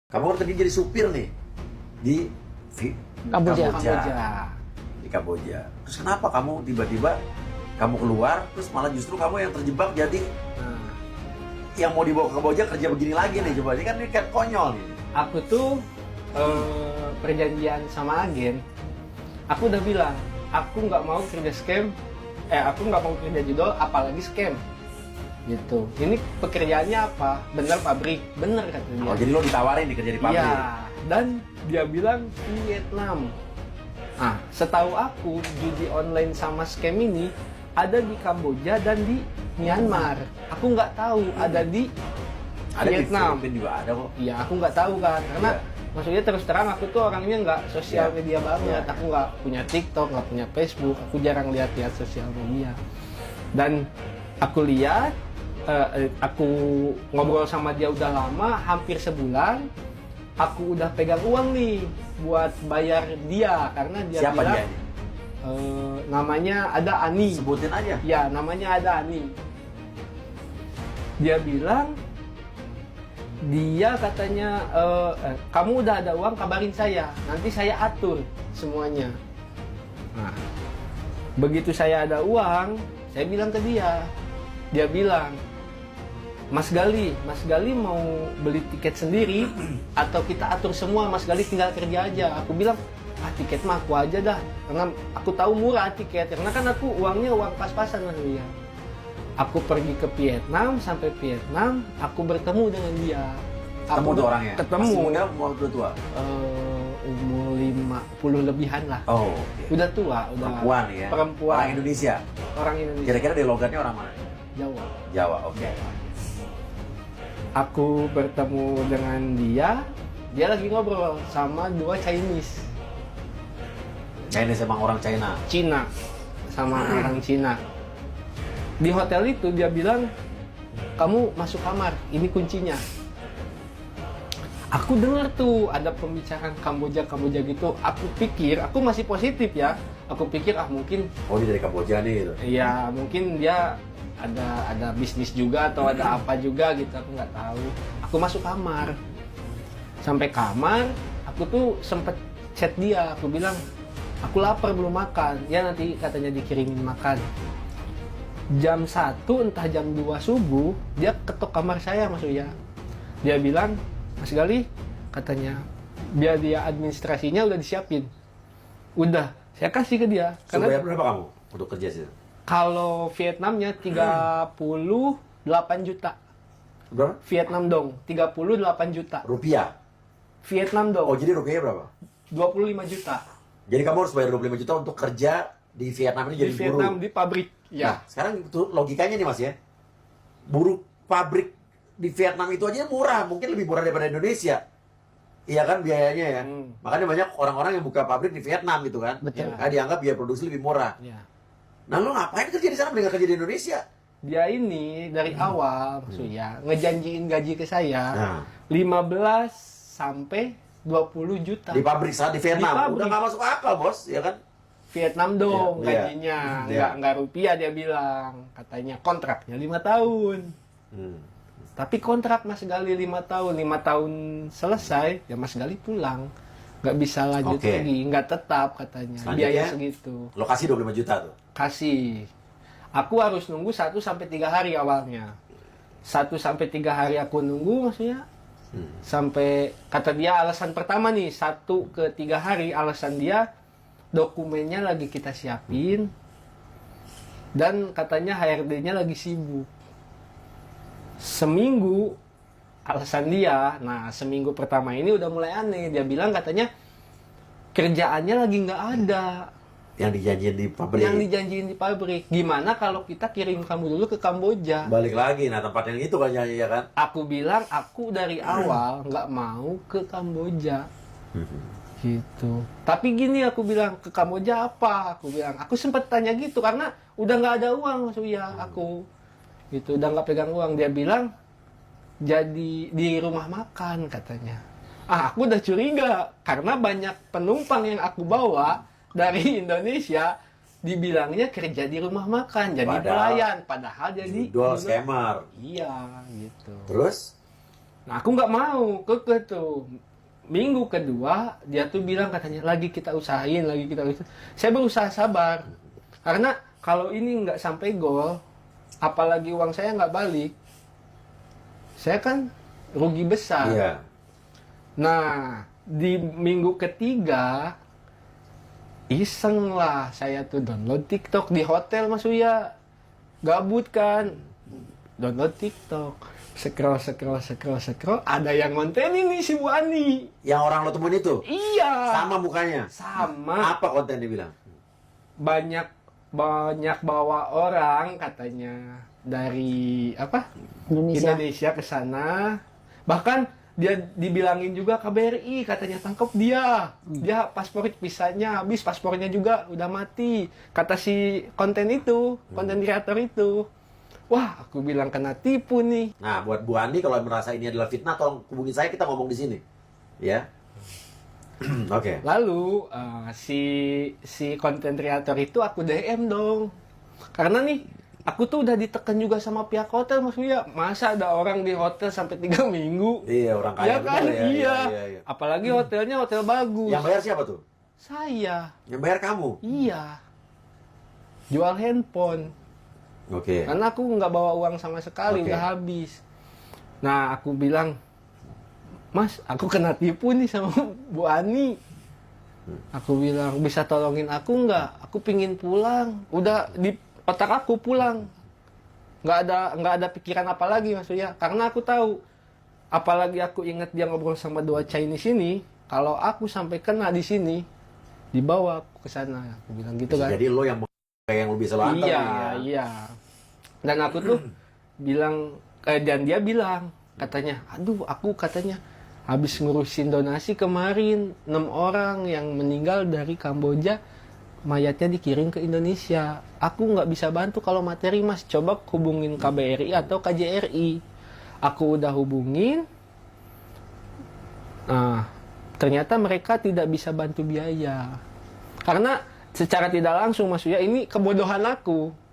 Kamu kan tadi jadi supir nih di Kamboja. Di Kamboja. Terus kenapa kamu tiba-tiba kamu keluar, terus malah justru kamu yang terjebak jadi yang mau dibawa ke Kamboja kerja begini lagi nih, coba ini kan konyol nih. Aku tuh perjanjian sama agen. Aku udah bilang, aku nggak mau kerja scam. Aku nggak mau kerja judol, apalagi scam. Gitu. Ini pekerjaannya apa? Bener pabrik, bener kata dia. Oh, jadi lo ditawarin di kerja di pabrik? Iya. Dan dia bilang Vietnam. Ah, setahu aku judi online sama scam ini ada di Kamboja dan di Myanmar. Aku nggak tahu ada di Vietnam. Di Filipina juga ada kok. Iya, aku nggak tahu kan, karena maksudnya terus terang aku tuh orangnya nggak sosial media banget. Aku nggak punya TikTok, nggak punya Facebook, aku jarang lihat-lihat sosial media. Dan aku lihat, aku ngobrol sama dia udah lama, hampir sebulan. Aku udah pegang uang nih buat bayar dia, karena dia Siapa bilang, dia? namanya ada Ani. Sebutin aja. Ya, namanya ada Ani. Dia bilang, dia katanya, kamu udah ada uang, kabarin saya, nanti saya atur semuanya. Nah, begitu saya ada uang, saya bilang ke dia. Dia bilang, Mas Gali mau beli tiket sendiri atau kita atur semua, Mas Gali tinggal kerja aja. Aku bilang, tiket mah aku aja dah, karena aku tahu murah tiket, karena kan aku uangnya uang pas-pasan sama dia. Aku pergi ke Vietnam, sampai Vietnam, aku bertemu dengan dia. Ketemu tuh orangnya? Ketemu. Masih muda, mau udah tua? Umur 50 lebihan lah. Oh, okay. Udah tua, udah. Perempuan ya? Perempuan. Orang Indonesia? Orang Indonesia. Kira-kira di logatnya orang mana? Jawa. Jawa, oke. Aku bertemu dengan dia lagi ngobrol sama dua Chinese. Chinese emang orang China? Cina, sama orang Cina. Di hotel itu dia bilang, kamu masuk kamar, ini kuncinya. Aku dengar tuh ada pembicaraan Kamboja gitu. Aku pikir, aku masih positif ya. Aku pikir mungkin, Oh, dia dari Kamboja nih gitu. ya mungkin dia ada bisnis juga atau ada apa juga gitu, aku nggak tahu. Aku masuk kamar. Sampai kamar, aku tuh sempet chat dia. Aku bilang, aku lapar belum makan. Ya nanti katanya dikirimin makan. Jam 1 entah jam 2 subuh, dia ketok kamar saya maksudnya. Dia bilang, Mas Gali, katanya, biar dia administrasinya udah disiapin. Udah, saya kasih ke dia. Karena bayar berapa kamu untuk kerja sih? Kalau Vietnamnya 38 juta. Berapa? Vietnam dong, 38 juta. Rupiah? Vietnam dong. Oh, jadi rupiahnya berapa? 25 juta. Jadi kamu harus bayar 25 juta untuk kerja di Vietnam ini jadi Di Vietnam, buruh? di pabrik. Ya. Nah, sekarang itu logikanya nih Mas ya. Buruh pabrik di Vietnam itu aja murah, mungkin lebih murah daripada Indonesia. Iya kan biayanya ya. Makanya banyak orang-orang yang buka pabrik di Vietnam gitu kan. Betul. Karena dianggap biaya produksi lebih murah. Ya. Nah, lo ngapain kerja di sana mending kerja di Indonesia? Dia ini dari awal maksudnya ngejanjiin gaji ke saya Nah. 15 sampai 20 juta. Di pabrik saat di Vietnam. Di pabrik. Udah nggak masuk akal, Bos, ya kan? Vietnam dong Iya, gajinya, iya. nggak rupiah dia bilang. Katanya kontraknya 5 tahun. Tapi kontrak Mas Gali 5 tahun, 5 tahun selesai, ya Mas Gali pulang. Nggak bisa lanjut Oke. lagi, nggak tetap katanya. Selanjutnya, Biaya segitu. Lokasi 25 juta tuh. Kasih. Aku harus nunggu 1 sampai 3 hari awalnya. 1 sampai 3 hari aku nunggu maksudnya. Sampai, kata dia alasan pertama nih, 1 ke 3 hari alasan dia, dokumennya lagi kita siapin. Dan katanya HRD-nya lagi sibuk. Seminggu, alasan dia, nah seminggu pertama ini udah mulai aneh. Dia bilang katanya, kerjaannya lagi nggak ada. Yang dijanjiin di pabrik. Yang dijanjiin di pabrik. Gimana kalau kita kirim kamu dulu ke Kamboja? Balik lagi, nah tempat yang itu kan nyanyi ya kan? Aku bilang, aku dari awal nggak mau ke Kamboja. Gitu. Tapi gini aku bilang, ke Kamboja apa? Aku bilang, aku sempat tanya gitu karena udah nggak ada uang maksudnya aku. Gitu, udah nggak pegang uang. Dia bilang, jadi di rumah makan katanya. Aku udah curiga karena banyak penumpang yang aku bawa dari Indonesia dibilangnya kerja di rumah makan, jadi pelayan, padahal jadi judol scammer. Iya, gitu. Terus Nah, aku nggak mau, kekeh tuh. Minggu kedua, dia tuh bilang katanya, lagi kita usahain. Saya berusaha sabar. Karena kalau ini nggak sampai gol, apalagi uang saya nggak balik, saya kan rugi besar. Iya. Nah, di minggu ketiga, iseng lah saya tuh download TikTok di hotel Mas Uya. Gabut kan, download TikTok. Scroll, ada yang ngontenin nih si Bu Ani. Yang orang lo temuin itu? Iya. Sama mukanya? Sama. Apa konten dia bilang? Banyak bawa orang katanya dari apa? Indonesia ke sana. Bahkan dia dibilangin juga KBRI katanya tangkap dia. Dia paspor visanya habis, paspornya juga udah mati. Kata si konten kreator itu. Wah, aku bilang kena tipu nih. Nah, buat Bu Andi kalau merasa ini adalah fitnah, tolong hubungi saya, kita ngomong di sini. Ya. Oke. Lalu si konten kreator itu aku DM dong. Karena nih aku tuh udah ditekan juga sama pihak hotel Mas Uya. Masa ada orang di hotel sampai 3 minggu? Iya, orang kaya Iya kan? bener ya. Iya. Iya. Apalagi hotelnya hotel bagus. Yang bayar siapa tuh? Saya. Yang bayar kamu? Iya. Jual handphone. Oke. Karena aku nggak bawa uang sama sekali, Oke. udah habis. Nah, aku bilang, Mas, aku kena tipu nih sama Bu Ani. Aku bilang, bisa tolongin aku nggak? Aku pingin pulang. Udah di otak aku pulang. Nggak ada pikiran apa lagi maksudnya. Karena aku tahu, apalagi aku ingat dia ngobrol sama 2 Chinese ini, kalau aku sampai kena di sini, dibawa aku ke sana. Aku bilang gitu kan. Jadi lo yang lo bisa lo antar Iya, nih ya. iya. Dan aku tuh bilang, dan dia bilang, katanya, aduh aku katanya habis ngurusin donasi kemarin 6 orang yang meninggal dari Kamboja, mayatnya dikirim ke Indonesia. Aku nggak bisa bantu kalau materi Mas, coba hubungin KBRI atau KJRI. Aku udah hubungin, nah ternyata mereka tidak bisa bantu biaya. Karena secara tidak langsung Mas Uya, ini kebodohan aku.